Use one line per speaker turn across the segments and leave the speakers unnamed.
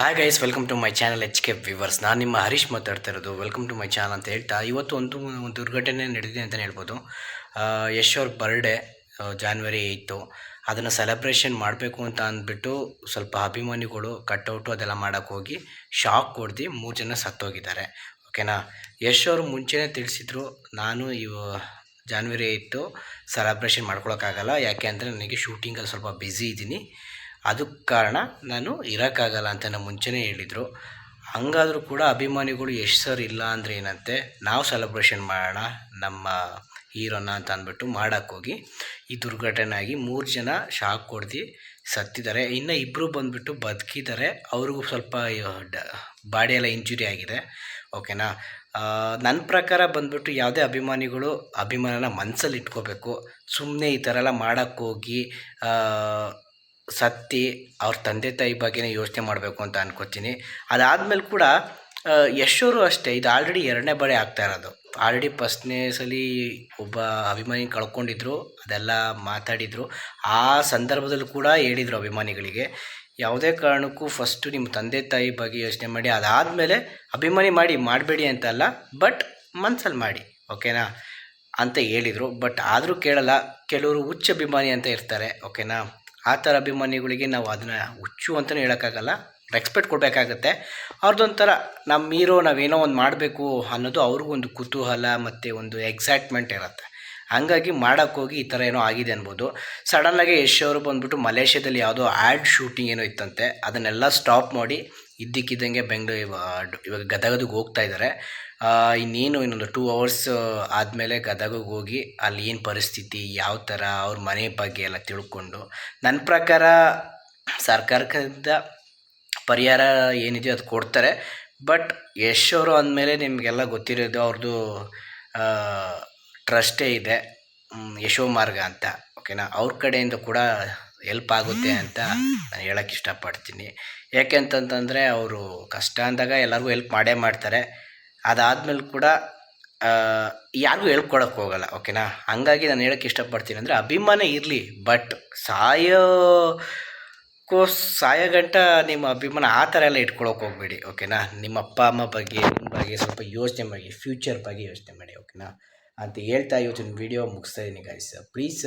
Hi guys, welcome to my channel H K viewers. ನಾನು ನಿಮ್ಮ ಹರೀಶ್ ಮಾತಾಡ್ತಾ ಇರೋದು. ವೆಲ್ಕಮ್ ಟು ಮೈ ಚಾನಲ್ ಅಂತ ಹೇಳ್ತಾ, ಇವತ್ತು ಒಂದು ದುರ್ಘಟನೆ ನಡೆದಿದೆ ಅಂತಲೇ ಹೇಳ್ಬೋದು. ಯಶ್ ಅವ್ರ ಬರ್ಡೇ ಜಾನ್ವರಿ 8. ಅದನ್ನು ಸೆಲೆಬ್ರೇಷನ್ ಮಾಡಬೇಕು ಅಂತ ಅಂದ್ಬಿಟ್ಟು ಸ್ವಲ್ಪ ಅಭಿಮಾನಿಗಳು ಕಟ್ಔಟು ಅದೆಲ್ಲ ಮಾಡೋಕ್ಕೆ ಹೋಗಿ ಶಾಕ್ ಹೊಡೆದು 3 ಜನ ಸತ್ತೋಗಿದ್ದಾರೆ. ಓಕೆನಾ. ಯಶ್ ಅವರು ಮುಂಚೆನೇ ತಿಳಿಸಿದ್ರು, ನಾನು ಜಾನ್ವರಿ 8 ಸೆಲೆಬ್ರೇಷನ್ ಮಾಡ್ಕೊಳಕ್ಕಾಗಲ್ಲ, ಯಾಕೆ ಅಂದರೆ ನನಗೆ ಶೂಟಿಂಗಲ್ಲಿ ಸ್ವಲ್ಪ ಬ್ಯುಸಿ ಇದ್ದೀನಿ, ಅದಕ್ಕೆ ಕಾರಣ ನಾನು ಇರೋಕ್ಕಾಗಲ್ಲ ಅಂತ ಮುಂಚೆನೇ ಹೇಳಿದರು. ಹಂಗಾದರೂ ಕೂಡ ಅಭಿಮಾನಿಗಳು ಯಶ್ ಸರ್ ಇಲ್ಲ ಅಂದರೆ ಏನಂತೆ, ನಾವು ಸೆಲೆಬ್ರೇಷನ್ ಮಾಡೋಣ ನಮ್ಮ ಹೀರೋನ ಅಂತ ಅಂದ್ಬಿಟ್ಟು ಮಾಡೋಕ್ಕೋಗಿ ಈ ದುರ್ಘಟನೆ ಆಗಿ 3 ಜನ ಶಾಕ್ ಹೊಡೆದು ಸತ್ತಿದ್ದಾರೆ. ಇನ್ನು ಇಬ್ಬರು ಬಂದುಬಿಟ್ಟು ಬದುಕಿದ್ದಾರೆ, ಅವ್ರಿಗೂ ಸ್ವಲ್ಪ ಬಾಡಿಯೆಲ್ಲ ಇಂಜುರಿ ಆಗಿದೆ. ಓಕೆನಾ. ನನ್ನ ಪ್ರಕಾರ ಬಂದುಬಿಟ್ಟು ಯಾವುದೇ ಅಭಿಮಾನಿಗಳು ಅಭಿಮಾನನ ಮನಸ್ಸಲ್ಲಿ ಇಟ್ಕೋಬೇಕು. ಸುಮ್ಮನೆ ಈ ಥರ ಎಲ್ಲ ಮಾಡೋಕ್ಕೋಗಿ ಸತ್ತಿ ಅವ್ರ ತಂದೆ ತಾಯಿ ಬಗ್ಗೆನೇ ಯೋಚನೆ ಮಾಡಬೇಕು ಅಂತ ಅನ್ಕೋತೀನಿ. ಅದಾದಮೇಲೆ ಕೂಡ ಯಶ್ ಅವರು ಅಷ್ಟೇ, ಇದು ಆಲ್ರೆಡಿ 2ನೇ ಬಾರಿ ಆಗ್ತಾ ಇರೋದು. ಆಲ್ರೆಡಿ ಫಸ್ಟ್ನೇ ಸಲ ಒಬ್ಬ ಅಭಿಮಾನಿ ಕಳ್ಕೊಂಡಿದ್ರು, ಅದೆಲ್ಲ ಮಾತಾಡಿದರು. ಆ ಸಂದರ್ಭದಲ್ಲೂ ಕೂಡ ಹೇಳಿದರು ಅಭಿಮಾನಿಗಳಿಗೆ, ಯಾವುದೇ ಕಾರಣಕ್ಕೂ ಫಸ್ಟು ನಿಮ್ಮ ತಂದೆ ತಾಯಿ ಬಗ್ಗೆ ಯೋಚನೆ ಮಾಡಿ, ಅದಾದಮೇಲೆ ಅಭಿಮಾನಿ ಮಾಡಬೇಡಿ ಅಂತಲ್ಲ, ಬಟ್ ಮನ್ಸಲ್ಲಿ ಮಾಡಿ, ಓಕೆನಾ ಅಂತ ಹೇಳಿದರು. ಬಟ್ ಆದರೂ ಕೇಳಲ್ಲ. ಕೆಲವರು ಹುಚ್ಚ ಅಭಿಮಾನಿ ಅಂತ ಇರ್ತಾರೆ, ಓಕೆನಾ. ಆ ಥರ ಅಭಿಮಾನಿಗಳಿಗೆ ನಾವು ಅದನ್ನು ಹುಚ್ಚು ಅಂತಲೂ ಹೇಳೋಕ್ಕಾಗಲ್ಲ, ರೆಸ್ಪೆಕ್ಟ್ ಕೊಡಬೇಕಾಗತ್ತೆ. ಅವ್ರದ್ದೊಂಥರ ನಮ್ಮ ಹೀರೋ ನಾವೇನೋ ಒಂದು ಮಾಡಬೇಕು ಅನ್ನೋದು ಅವ್ರಿಗೂ ಒಂದು ಕುತೂಹಲ ಮತ್ತು ಒಂದು ಎಕ್ಸೈಟ್ಮೆಂಟ್ ಇರುತ್ತೆ. ಹಂಗಾಗಿ ಮಾಡೋಕ್ಕೋಗಿ ಈ ಥರ ಏನೋ ಆಗಿದೆ ಅನ್ಬೋದು. ಸಡನ್ನಾಗಿ ಯಶ್ ಅವರು ಬಂದುಬಿಟ್ಟು ಮಲೇಷ್ಯಾದಲ್ಲಿ ಯಾವುದೋ ಆ್ಯಡ್ ಶೂಟಿಂಗ್ ಏನೋ ಇತ್ತಂತೆ, ಅದನ್ನೆಲ್ಲ ಸ್ಟಾಪ್ ಮಾಡಿ ಇದ್ದಕ್ಕಿದ್ದಂಗೆ ಇವಾಗ ಗದಗಕ್ಕೆ ಹೋಗ್ತಾ ಇದ್ದಾರೆ. ಇನ್ನೊಂದು 2 ಅವರ್ಸ್ ಆದಮೇಲೆ ಗದಗಕ್ಕೆ ಹೋಗಿ ಅಲ್ಲಿ ಏನು ಪರಿಸ್ಥಿತಿ, ಯಾವ ಥರ ಅವ್ರ ಮನೆ ಬಗ್ಗೆ ಎಲ್ಲ ತಿಳ್ಕೊಂಡು, ನನ್ನ ಪ್ರಕಾರ ಸರ್ಕಾರದಿಂದ ಪರಿಹಾರ ಏನಿದೆಯೋ ಅದು ಕೊಡ್ತಾರೆ. ಬಟ್ ಯಶ್ ಅವರು ಅಂದಮೇಲೆ ನಿಮಗೆಲ್ಲ ಗೊತ್ತಿರೋದು, ಅವ್ರದ್ದು ಟ್ರಸ್ಟೇ ಇದೆ, ಯಶೋಮಾರ್ಗ ಅಂತ, ಓಕೆನಾ. ಅವ್ರ ಕಡೆಯಿಂದ ಕೂಡ ಹೆಲ್ಪ್ ಆಗುತ್ತೆ ಅಂತ ನಾನು ಹೇಳೋಕ್ಕೆ ಇಷ್ಟಪಡ್ತೀನಿ. ಯಾಕೆ ಅಂತಂತಂದರೆ ಅವರು ಕಷ್ಟ ಅಂದಾಗ ಎಲ್ಲರಿಗೂ ಹೆಲ್ಪ್ ಮಾಡೇ ಮಾಡ್ತಾರೆ. ಅದಾದಮೇಲೆ ಕೂಡ ಯಾರಿಗೂ ಹೇಳ್ಕೊಳಕ್ಕೆ ಹೋಗಲ್ಲ, ಓಕೆನಾ. ಹಂಗಾಗಿ ನಾನು ಹೇಳೋಕ್ಕೆ ಇಷ್ಟಪಡ್ತೀನಿ ಅಂದರೆ, ಅಭಿಮಾನ ಇರಲಿ, ಬಟ್ ಸಾಯೋ ಗಂಟ ನಿಮ್ಮ ಅಭಿಮಾನ ಆ ಥರ ಎಲ್ಲ ಇಟ್ಕೊಳಕ್ಕೆ ಹೋಗಬೇಡಿ, ಓಕೆನಾ. ನಿಮ್ಮ ಅಪ್ಪ ಅಮ್ಮ ಬಗ್ಗೆ, ನಿಮ್ಮ ಬಗ್ಗೆ ಸ್ವಲ್ಪ ಯೋಚನೆ ಮಾಡಿ, ಫ್ಯೂಚರ್ ಬಗ್ಗೆ ಯೋಚನೆ ಮಾಡಿ, ಓಕೆನಾ ಅಂತ ಹೇಳ್ತಾ ಇವತ್ತಿನ ವೀಡಿಯೋ ಮುಗಿಸ್ತಾ ಇದ್ದೀನಿ ಗೈಸ್. ಪ್ಲೀಸ್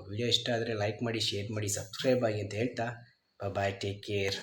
ವಿಡಿಯೋ ಇಷ್ಟ ಆದರೆ ಲೈಕ್ ಮಾಡಿ, ಶೇರ್ ಮಾಡಿ, ಸಬ್ಸ್ಕ್ರೈಬ್ ಆಗಿ ಅಂತ ಹೇಳ್ತಾ, ಬಾಯ್, ಟೇಕ್ ಕೇರ್.